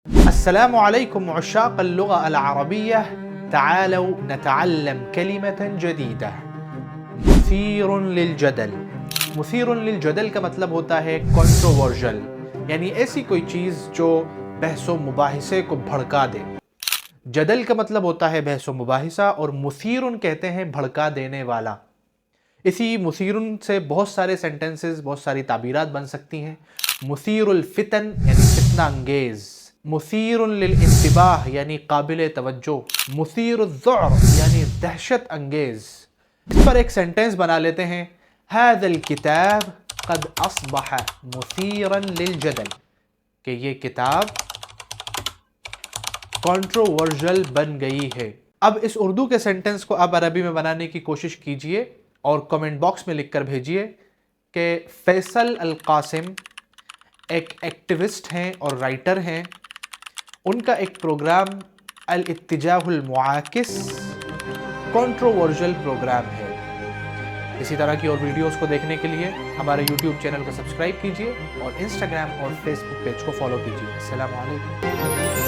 السلام عليكم عشاق اللغة العربية، تعالوا نتعلم كلمة جديدة. مثير للجدل. مثير للجدل کا مطلب ہوتا ہے controversial، یعنی ایسی کوئی چیز جو بحث و مباحثے کو بھڑکا دے. جدل کا مطلب ہوتا ہے بحث و مباحثہ، اور مثیرن کہتے ہیں بھڑکا دینے والا. اسی مثیرن سے بہت سارے سینٹنسز، بہت ساری تعبیرات بن سکتی ہیں. مثیر الفتن یعنی فتنہ انگیز، مثیر للانتباہ یعنی قابل توجہ، مثیر الذعر یعنی دہشت انگیز. اس پر ایک سینٹنس بنا لیتے ہیں. هذا الكتاب قد اصبح مثیرا للجدل، کہ یہ کتاب کنٹروورژل بن گئی ہے. اب اس اردو کے سینٹنس کو آپ عربی میں بنانے کی کوشش کیجئے اور کمنٹ باکس میں لکھ کر بھیجئے کہ فیصل القاسم ایک ایکٹیوسٹ ہیں اور رائٹر ہیں. ان کا ایک پروگرام الاتجاہ المعاکس کنٹروورژل پروگرام ہے. اسی طرح کی اور ویڈیوز کو دیکھنے کے لیے ہمارے یوٹیوب چینل کو سبسکرائب کیجئے اور انسٹاگرام اور فیس بک پیج کو فالو کیجئے. السلام علیکم.